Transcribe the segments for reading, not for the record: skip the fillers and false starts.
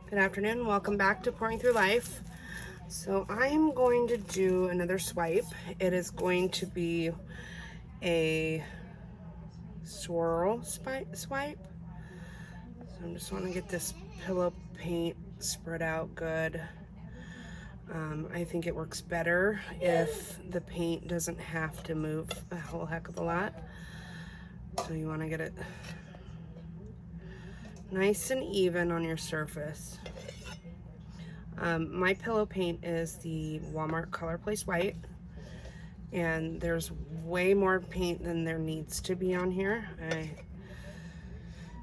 Good afternoon, welcome back to Pouring Through Life. So I am going to do another swipe. It is going to be a swirl swipe. So I just want to get this pillow paint spread out good. I think it works better if the paint doesn't have to move a whole heck of a lot. So you want to get it nice and even on your surface. My pillow paint is the Walmart ColourPlace white, and there's way more paint than there needs to be on here. I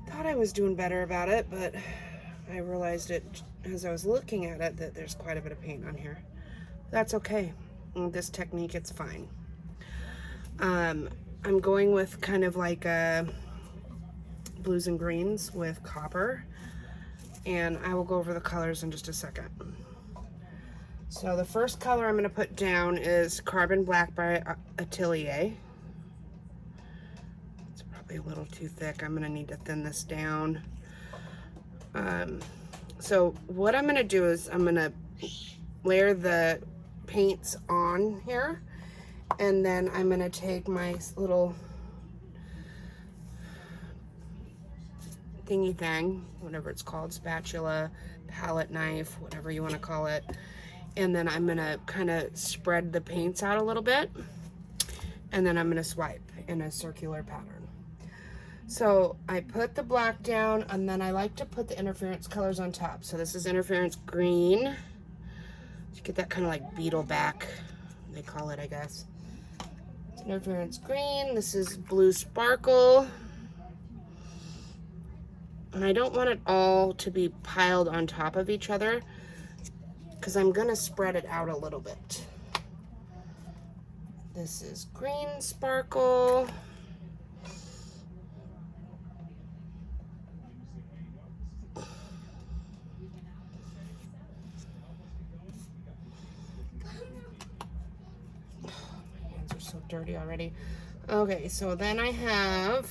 thought I was doing better about it, but I realized it as I was looking at it that there's quite a bit of paint on here. That's okay. With this technique, it's fine. I'm going with kind of like blues and greens with copper, and I will go over the colors in just a second. So the first color I'm going to put down is Carbon Black by Atelier. It's probably a little too thick. I'm going to need to thin this down. So what I'm going to do is I'm going to layer the paints on here, and then I'm going to take my little thingy thing, whatever it's called, spatula, palette knife, whatever you want to call it, and then I'm going to kind of spread the paints out a little bit, and then I'm going to swipe in a circular pattern. So I put the black down, and then I like to put the interference colors on top. So this is interference green. You get that kind of like beetle back, they call it, I guess. It's interference green. This is blue sparkle. And I don't want it all to be piled on top of each other because I'm going to spread it out a little bit. This is green sparkle. My hands are so dirty already. Okay, so then I have,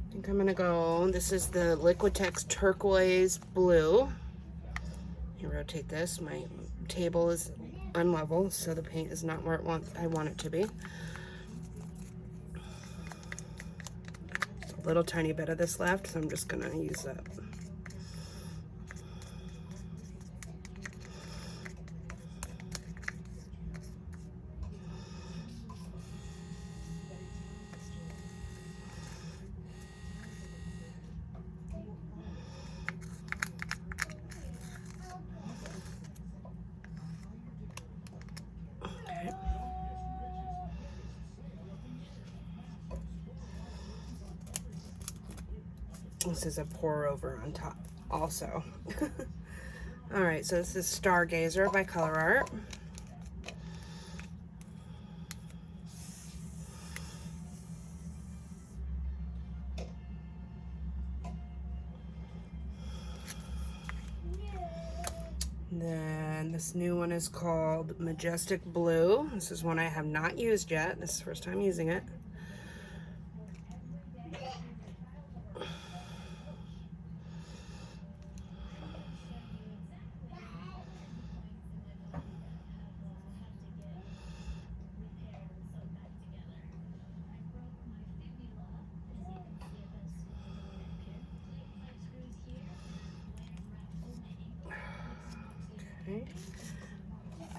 I think I'm gonna go, this is the Liquitex Turquoise Blue. You rotate this, my table is unlevel, so the paint is not where I want it to be. There's a little tiny bit of this left, so I'm just gonna use that. This is a pour over on top also. All right, so this is Stargazer by ColourArte. Then this new one is called Majestic Blue. This is one I have not used yet. This is the first time using it. Okay.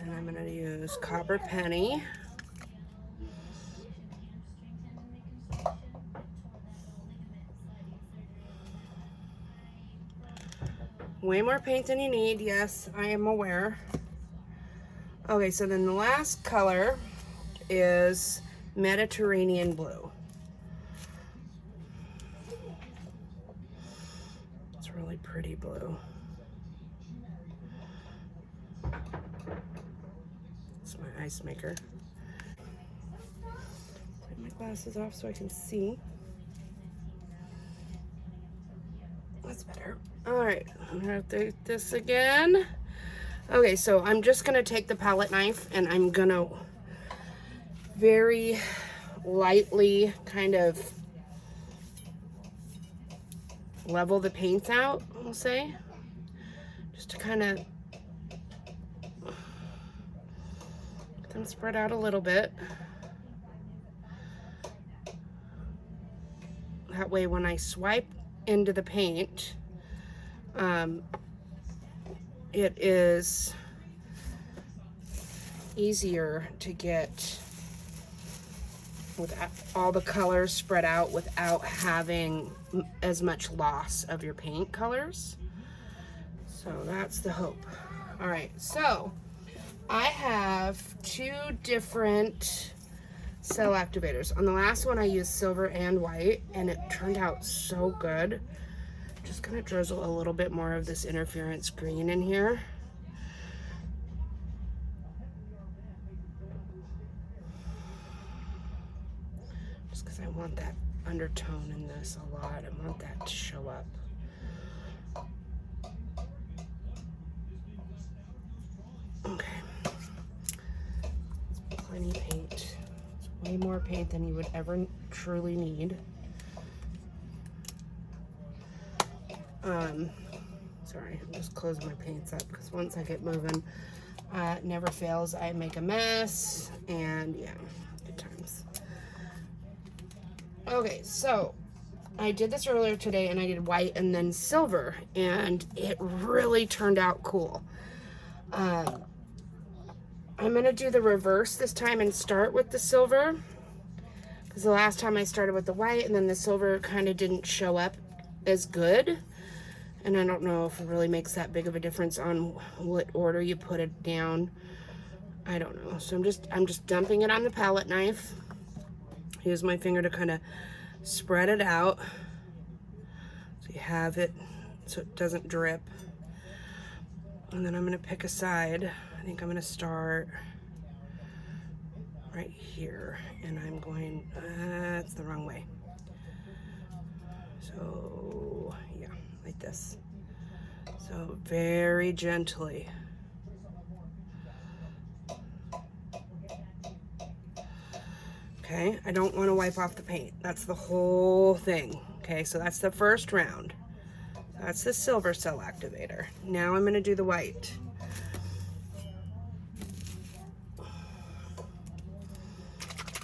And I'm going to use Copper Penny. Way more paint than you need, yes, I am aware. Okay, so then the last color is Mediterranean Blue. It's really pretty blue. It's my ice maker. Take my glasses off so I can see. That's better. All right, I'm gonna do this again. Okay, so I'm just gonna take the palette knife and I'm gonna very lightly kind of level the paints out, we'll say, just to kind of get them spread out a little bit. That way when I swipe into the paint, it is easier to get with all the colors spread out without having as much loss of your paint colors. So that's the hope. All right, so I have 2 different cell activators. On the last one I used silver and white and it turned out so good. Just gonna drizzle a little bit more of this interference green in here. Just because I want that undertone in this a lot. I want that to show up. Okay. Plenty of paint. It's way more paint than you would ever truly need. Sorry, I'm just closing my paints up because once I get moving, it never fails. I make a mess, and yeah, good times. Okay, so I did this earlier today, and I did white and then silver, and it really turned out cool. I'm gonna do the reverse this time and start with the silver, because the last time I started with the white and then the silver kind of didn't show up as good. And I don't know if it really makes that big of a difference on what order you put it down. I don't know. So I'm just dumping it on the palette knife. Use my finger to kind of spread it out so you have it so it doesn't drip. And then I'm gonna pick a side. I think I'm gonna start right here, and I'm going, that's the wrong way. So yeah, like this. So very gently. Okay, I don't want to wipe off the paint. That's the whole thing. Okay, so that's the first round. That's the silver cell activator. Now I'm going to do the white.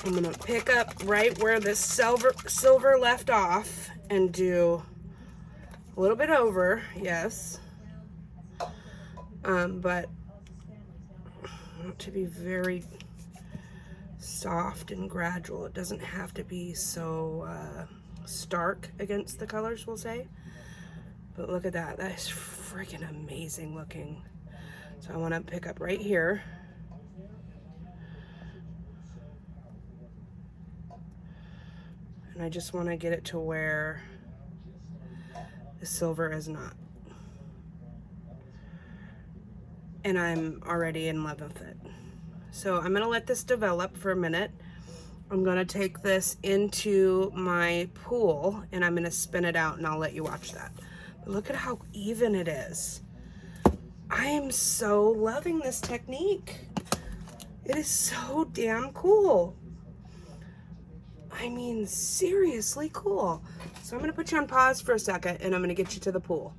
I'm going to pick up right where the silver left off and do a little bit over, yes. But I want to be very soft and gradual. It doesn't have to be so stark against the colors, we'll say. But look at that. That is freaking amazing looking. So I want to pick up right here. And I just want to get it to where the silver is not. And I'm already in love with it. So I'm going to let this develop for a minute. I'm going to take this into my pool and I'm going to spin it out and I'll let you watch that. But look at how even it is. I am so loving this technique. It is so damn cool. I mean, seriously cool. So I'm going to put you on pause for a second and I'm going to get you to the pool.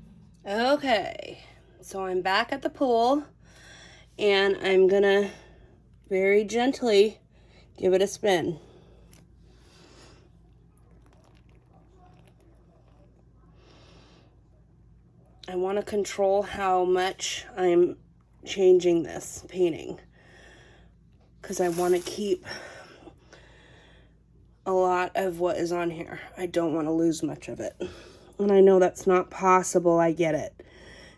Okay, so I'm back at the pool and I'm going to very gently give it a spin. I want to control how much I'm changing this painting because I want to keep a lot of what is on here. I don't want to lose much of it. And I know that's not possible, I get it,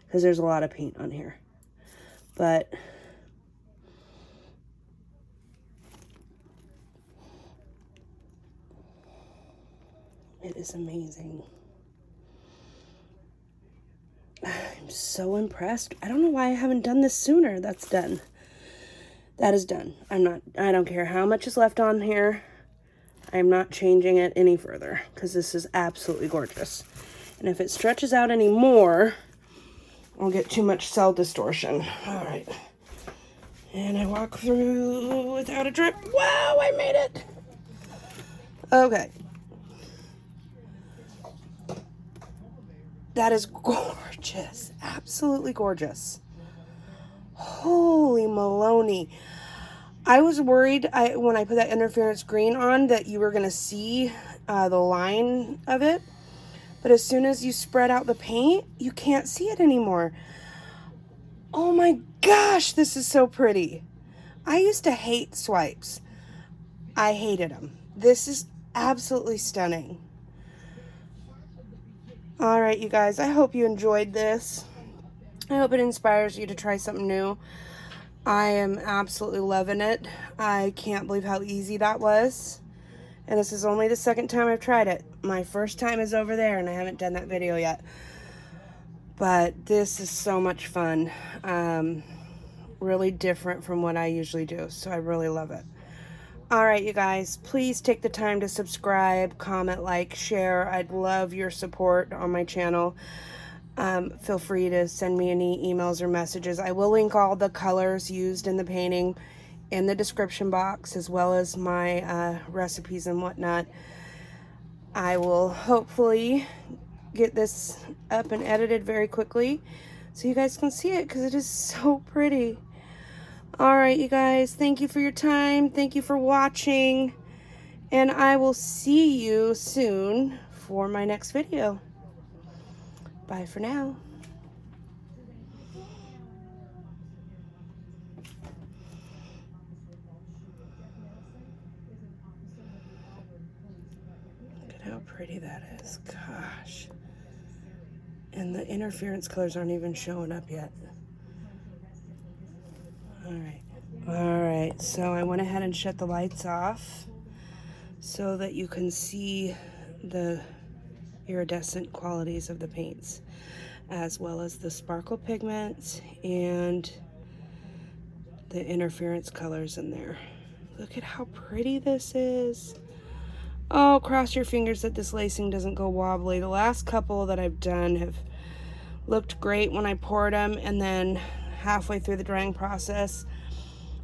because there's a lot of paint on here. But it is amazing. I'm so impressed. I don't know why I haven't done this sooner. That's done. That is done. I don't care how much is left on here. I'm not changing it any further because this is absolutely gorgeous. And if it stretches out any more, I'll get too much cell distortion. All right. And I walk through without a drip. Wow, I made it. Okay. That is gorgeous. Absolutely gorgeous. Holy Maloney. I was worried when I put that interference green on that you were going to see the line of it. But as soon as you spread out the paint, you can't see it anymore. Oh my gosh, this is so pretty. I used to hate swipes. I hated them. This is absolutely stunning. All right, you guys, I hope you enjoyed this. I hope it inspires you to try something new. I am absolutely loving it. I can't believe how easy that was. And this is only the second time I've tried it. My first time is over there and I haven't done that video yet. But this is so much fun. Really different from what I usually do. So I really love it. All right, you guys, please take the time to subscribe, comment, like, share. I'd love your support on my channel. Feel free to send me any emails or messages. I will link all the colors used in the painting in the description box, as well as my recipes and whatnot. I will hopefully get this up and edited very quickly so you guys can see it, because it is so pretty. All right, you guys, thank you for your time. Thank you for watching. And I will see you soon for my next video. Bye for now. Look at how pretty that is. Gosh. And the interference colors aren't even showing up yet. All right, so I went ahead and shut the lights off so that you can see the iridescent qualities of the paints, as well as the sparkle pigments and the interference colors in there. Look at how pretty this is. Oh, cross your fingers that this lacing doesn't go wobbly. The last couple that I've done have looked great when I poured them, and then halfway through the drying process,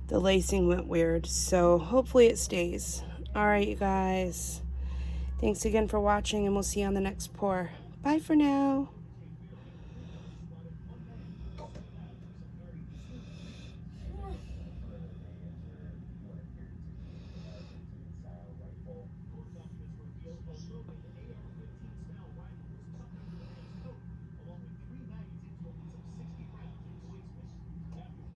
the lacing went weird. So hopefully it stays. All right, you guys. Thanks again for watching, and we'll see you on the next pour. Bye for now.